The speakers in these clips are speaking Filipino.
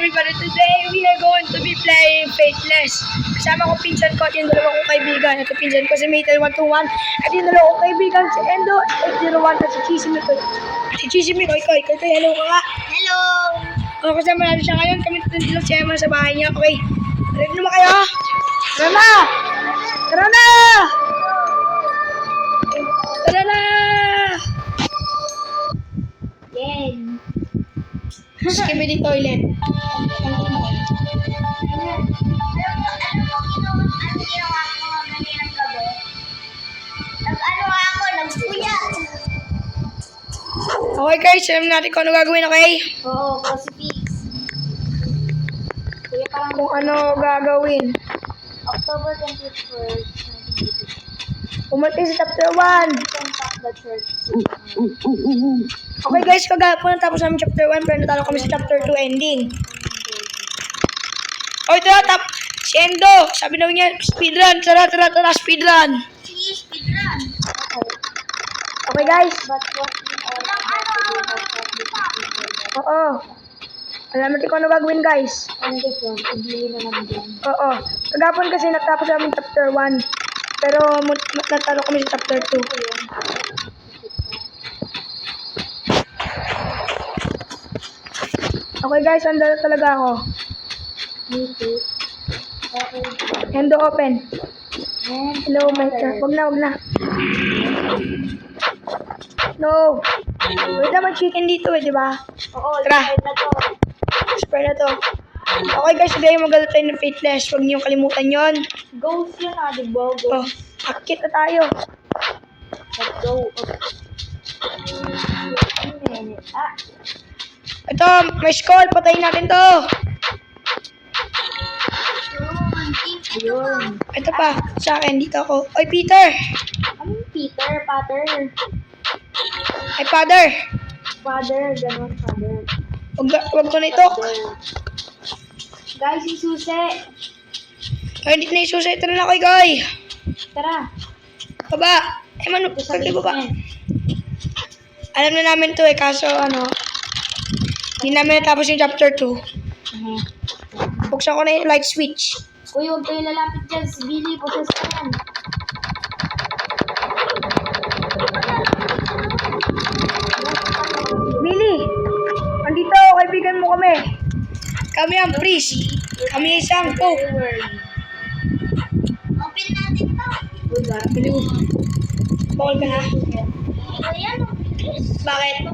everybody, today we are going to be playing Faithless. Kasama ko pinsan ko at yung dalawa kong kaibigan. Ito pinsan ko si Mater 121 at yung dalawa kong kaibigan si Endo 801 at si Chisimikoy. Si Chisimikoy, hello ka nga. Hello! O, kasama natin siya ngayon. Kami tutundin lang si Emma sa bahay niya. Okay, ready naman kayo? Tara na! Tara na! Tara na! Yan. Skibidi toilet. Okay guys, alam natin kung ano gagawin, okay? Oo, crucifix. Kaya parang Kung ano gagawin. October 21st, 1982. Pumunta sa chapter 1. Contact the church. Okay guys, kagapon natapos namin chapter 1 pero natalo kami sa chapter 2 ending. Oh, ito si Endo. Sabi daw niya, speedrun. Tara, speedrun. Sige, speedrun. Okay guys. But what we all Oo. Alam natin kung ano gagawin guys. and the film, ibili naman din. Oo. Kagapon kasi natapos namin chapter 1. Pero natalo kami sa chapter 2. Okay guys, andala talaga ako. Me too. Okay. Endo open. And Hello, Mater. Wag na. No. Wait naman chicken dito di ba? Oo, Tara. live na to. Spare na to. Okay guys, today magalo tayo ng Faithless. Huwag niyong kalimutan yon. Ghost yun di ba? Oh, akit na tayo. Let's go. Ito, may skull. Patayin natin to. Ayun. Ito pa, sa akin. Dito ako. Oy, Peter. Anong Peter? Pater? Ay, Father. Father, ganun, father. Huwag ko na ito. Guys, yung susi. Ay, dito na yung susi. Ito na lang, koy. Tara. Baba. Ay, mano. Ito sa Kagay baba. basement. Alam na namin to kaso hindi namin natapos yung chapter 2. Buksan ko na yung light switch. Uy, huwag kayo lalapit dyan. Si Billy, poses ka yan. Billy! Andito, kaibigan mo kami. Kami ang priest. Kami isang pope. Open natin to. Uy, Biliw. Bawal ka na. Ayan, Bakit?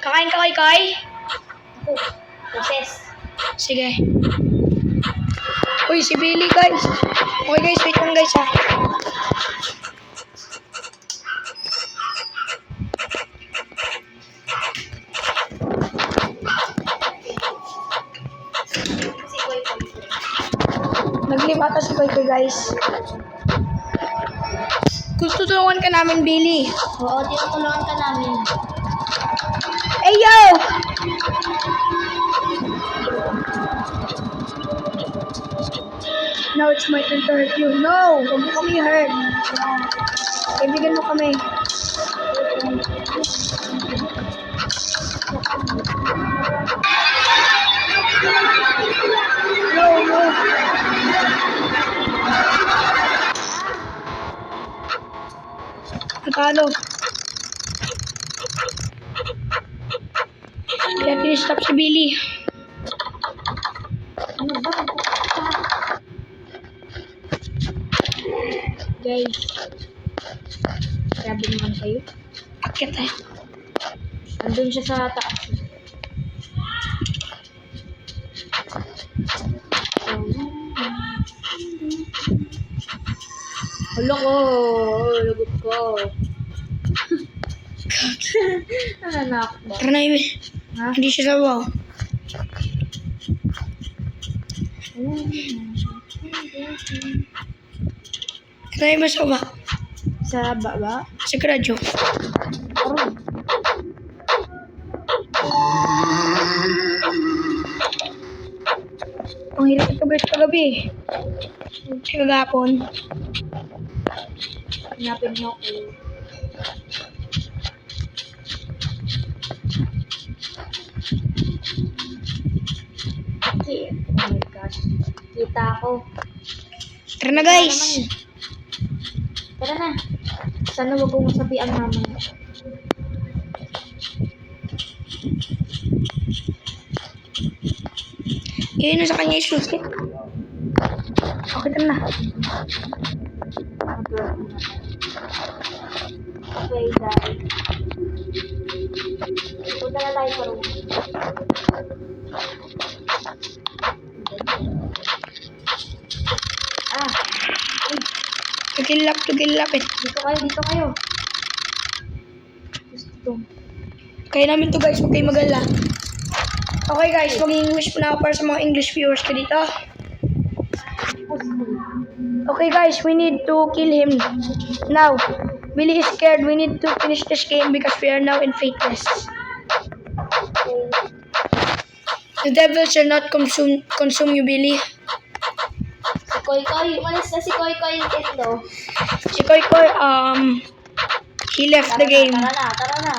Kakain ka kay? ako. Poses. Sige. Uy, si Billy guys. Okay guys, wait lang guys ha. Naglimata si Koy guys. Gusto tulungan ka namin, Billy. Oo, tinutulungan ka namin. Hey, yo! Now it's my turn to hurt you. No! Huwag mo kami hurt. Kaibigan mo kami. No. Natalo. Kaya tinistop si Billy. Ano ba? Guys. Grabe naman kayo. Akit eh. Andun siya sa taas. Hala ko. Lagot ko. Nananak ba? Tara na yun. Ha? Hindi siya sabaw. Ito na yung masawa. Sa baba? Sa gradyo. Ang hirap ito guys kagabi. Kagapon. Hanapin niyo ako. Okay. Oh my gosh. Kita ako. Tara na guys. Tara na. Sana wag kong sabi ang mama. Yun na sa kanya yung kit. Okay, tara na. Okay, dahil. Punta na tayo sa room. Ah, Tugilap eh. dito kayo. Gusto. Kaya namin to guys, huwag kayo mag-alala. Okay guys, mag-English po na ako para sa mga English viewers ko dito. Okay guys, we need to kill him. Now, Billy is scared. We need to finish this game because we are now in Fateless. The devil shall not consume you, Billy. Si Koy Koy, umalis na si Koy Koy ito. Si Koy Koy, he left the game. Tara na.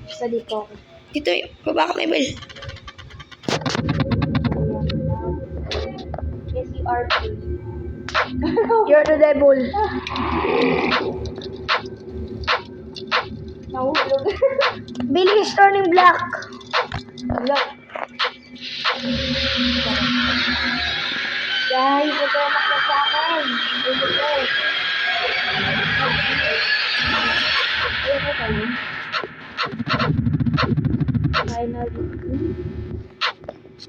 Basta dito. Dito, baba ka may bell. Yes, you are free. You're the devil. Nahulog. Billy is turning black. Look. Guys, huwag kayo maklag sa akin. Hulog ko. Ayun ko kayo. Final.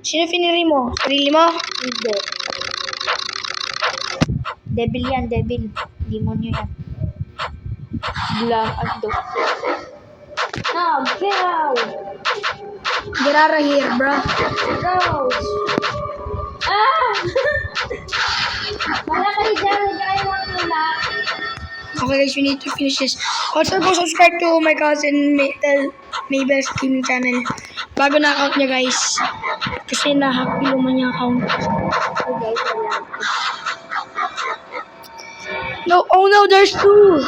Sino pinili mo? Sarili mo? Hindi. Devil yan, devil. Demonyo yan. Blank at dog. Now, get out! Get out of here, bro. Go! Ah! Wala kayo dyan, huwag kayo makakula. Okay guys, we need to finish this. Also, go subscribe to my cousin Mabel's gaming channel. Bago na account niya guys. Kasi na-hack yung niya account. Okay guys, wala. No, oh no, there's two.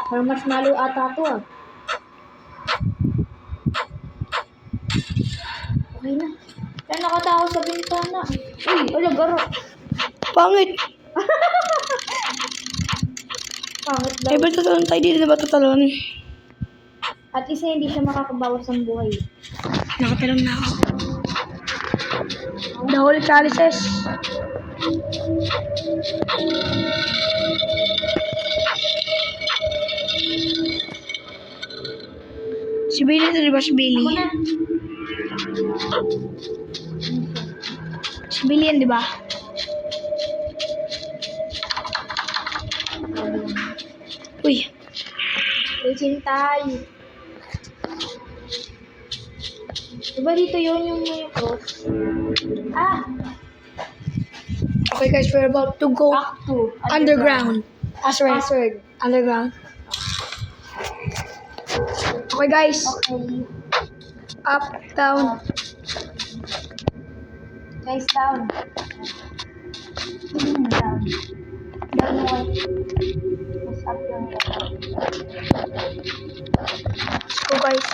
Parang marshmallow ata to ah. Okay na. Kaya nakatao sa bintana. Uy, wala garo. Pangit. Pangit daw. Ay, ba tatalon tayo? Dito na ba tatalon? At isa hindi siya makakabawas ng buhay. Nakatalon na ako. The Holy Chalices. Si Billy ito, di ba si Billy? Ako na. Si Billy yan, di ba? Uy, Racing tayo. Diba dito yun yung may cross? Ah! okay guys, we're about to go Back to underground. Sorry, Password. underground. Okay guys, Okay. up, down. Guys, down. Down. Down mo. Mas up lang yan. Let's go guys.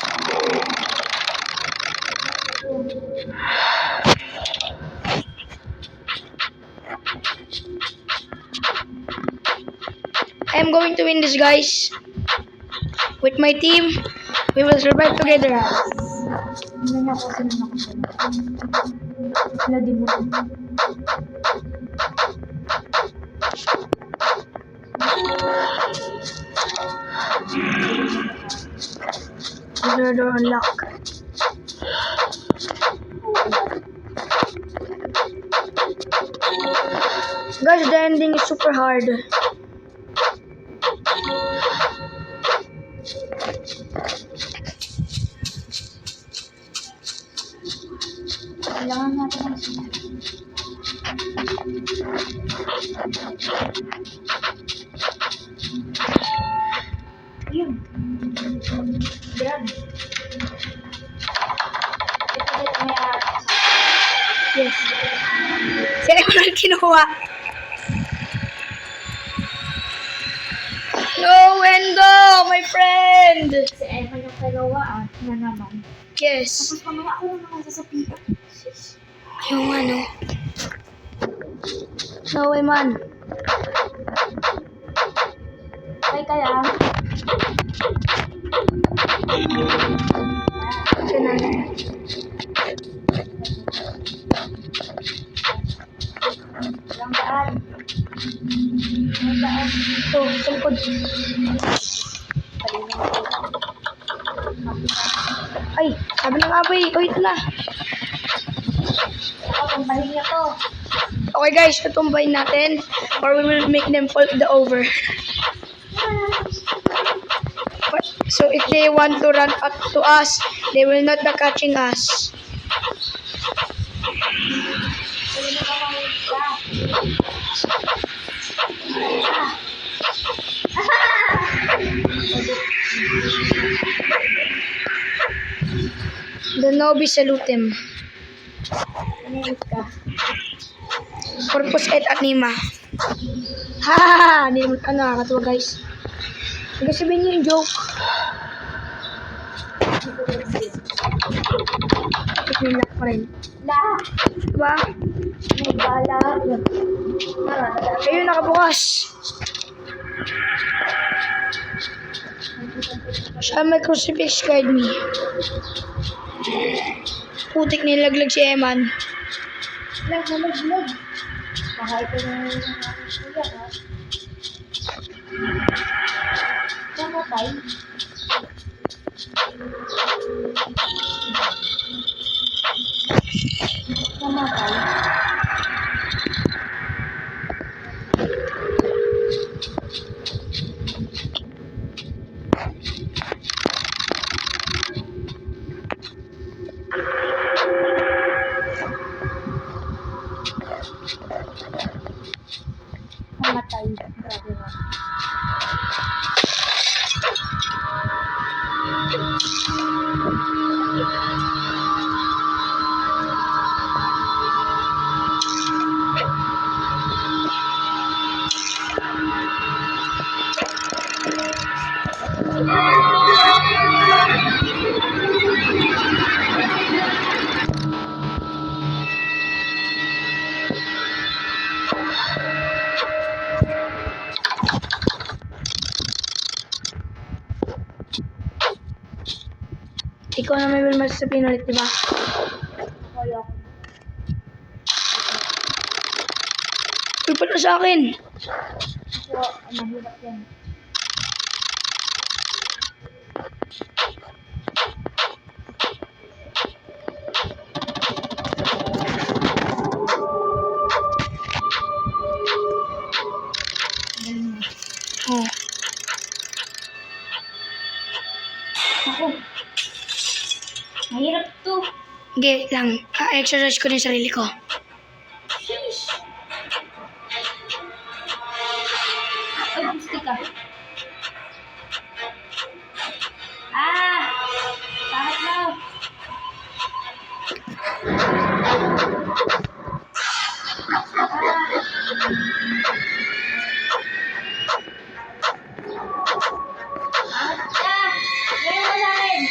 I'm going to win this guys. With my team, we will survive together. Hindi na ako Wala di mo. Door unlock. Guys, the ending is super hard. Kailangan natin ang yun. Grab. Ito may Yes. Si Emerald kinuha. No, Wendo, my friend. si Emma yung Kalawaan na naman. Yes. Tapos mamaya ako naman sasabihan. Yung ano. No way, man. Ay, kaya. Siya na. Walang daan. Walang daan. Ito, sa likod. Ay, sabi na nga ba eh. Uy, ito na. Ako, tambahin niya to. Okay guys, tutumbayin natin or we will make them fall the over. So if they want to run up to us, they will not be catching us. Pwede na ka mahulga. The nobi salutem. Nangyayos ka. Purpose et anima. Ha ha ha! Hindi naman nakakatawa guys. Hanggang sabihin niyo yung joke. Bakit may lock pa rin? La! Diba? May balag. Ayun, nakabukas. Saan may crucifix guide me? Putik nilaglag si Eman. Lag. Baka ito na yung kuya, ha? Namatay. Namatay. Grabe na. Ikaw na may sabihin ulit, diba? Kaya ako. Uy, pala sa akin. Ako, mahirap yan. Galing mo. Oh. Ako. Mahirap to. Sige lang. Exercise ko din sarili ko. Sheesh. Ay, gusti ka. Bakit na? Bakit ka? Ngayon mo sa akin.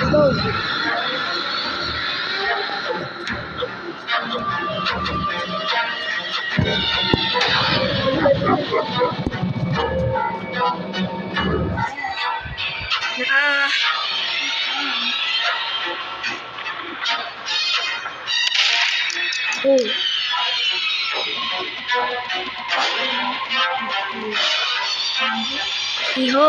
Go. Oh. Iho.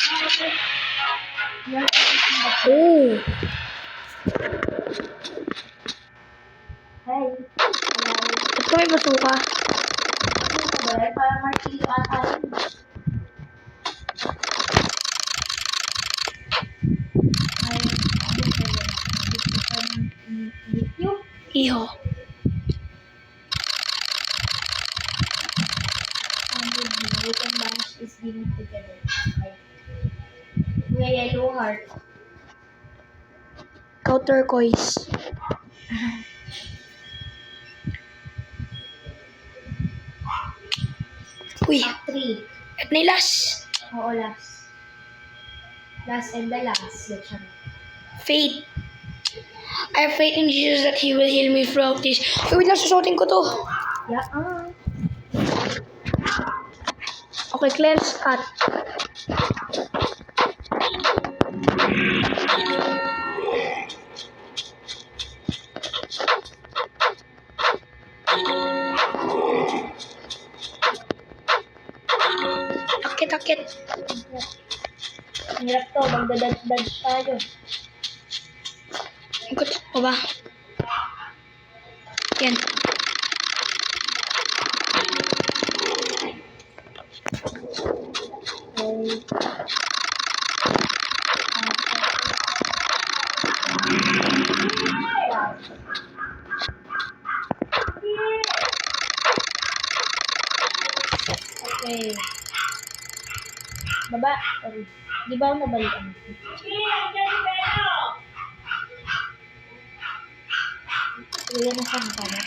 You're everything but Oh. Hey. Hello. Ba't ka may basuka? Ano ka ba? Parang martilyo ata yun. Ay, ano ba yun? Video? Iho. We can manage this game together. Okay. Kuya Yellow Heart. Ikaw turquoise. Uy, Top 3. at na yung last. Oo, last. Last and the last. Let's have Faith. I have faith in Jesus that He will heal me throughout this. Uy, wait lang, susuotin ko to. Yeah. Okay, cleanse cut. Akit. Hirap to. Magdadad tayo. Ikot ko ba? Yan. Okay. Okay. Baba. Sorry. Di ba ako nabalikan? Kuya, nasaan ka na?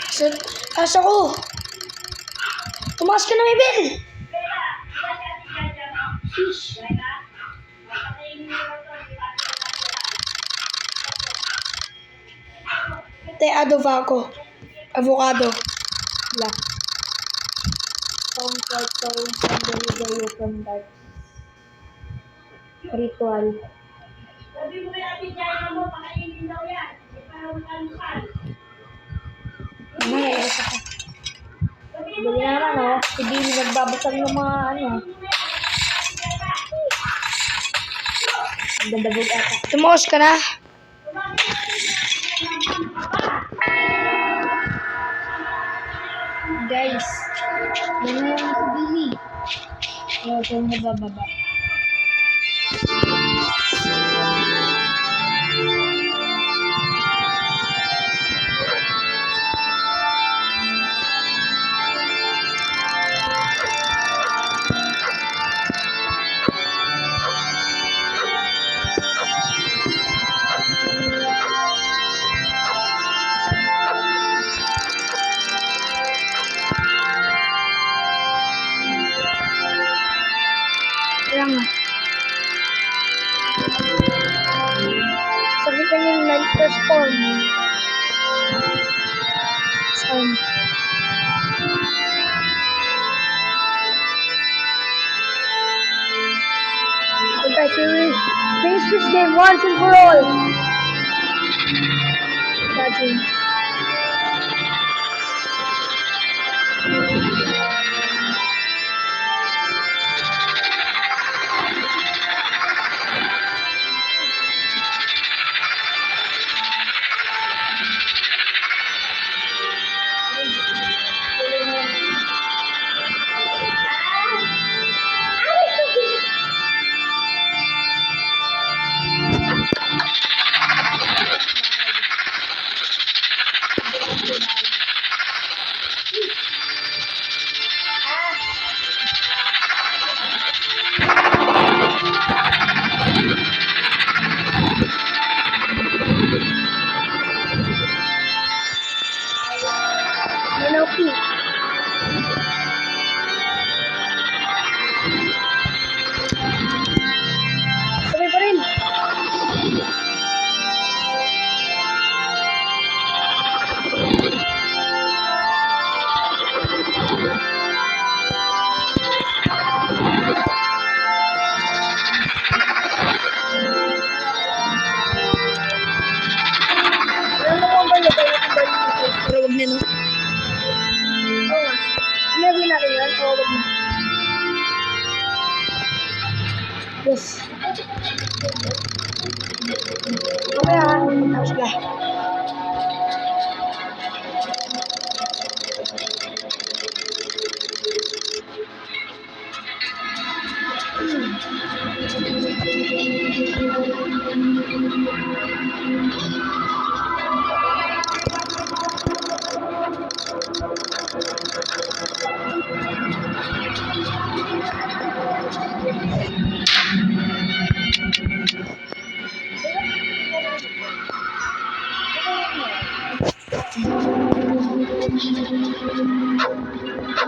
Taas ako. Tumakas ka na, Mabel. Fish. Te avocado. Black. Comfort zone and deliver from dark. Ritual. Ano, isa ka. Bili naman, oh. Si Billy nagbabasag ng mga ano. Ang gandabog ata. Tumakas ka na. Guys, yan na yung si Billy. Ito yung nagbababa. Kaya nga. Sabitan yung first form. Storm. Okay, guys, we will finish this game once and for all. Imagine. Yes. Okay, tapos sila.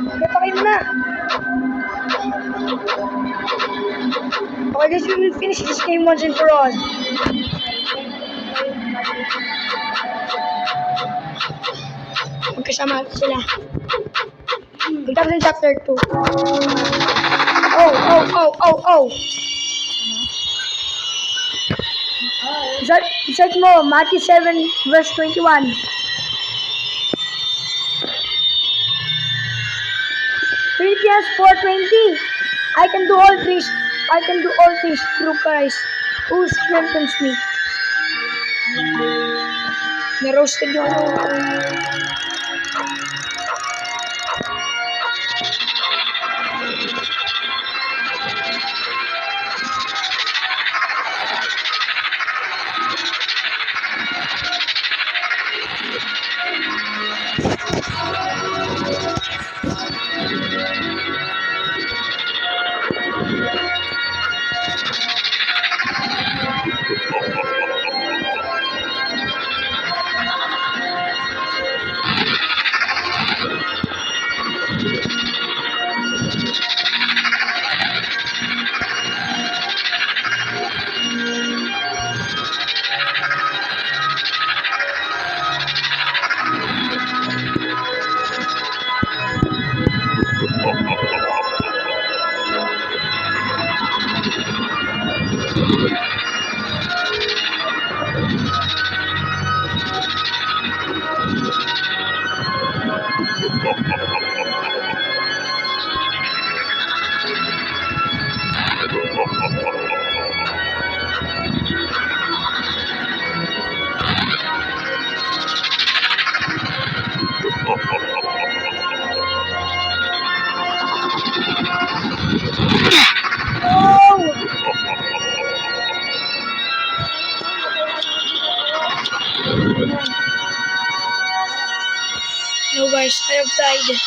Okay, pakin mo na. Okay, guys, we will finish this game once and for all. Magkasama sila. Magtapos ng chapter 2. Oh. Search mo, Matthew 7 verse 21. Philippians 4:20. I can do all things through Christ who strengthens me. Na-roasted yung ano. No guys, I have died.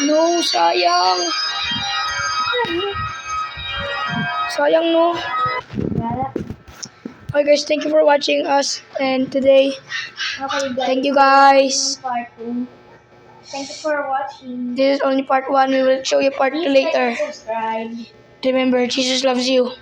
No, sayang. Sayang no. Okay guys, thank you for watching us and today. Okay, guys. Thank you guys. Part 2. Thank you for watching. This is only part 1. We will show you part 2 Please like later. and subscribe. Remember, Jesus loves you.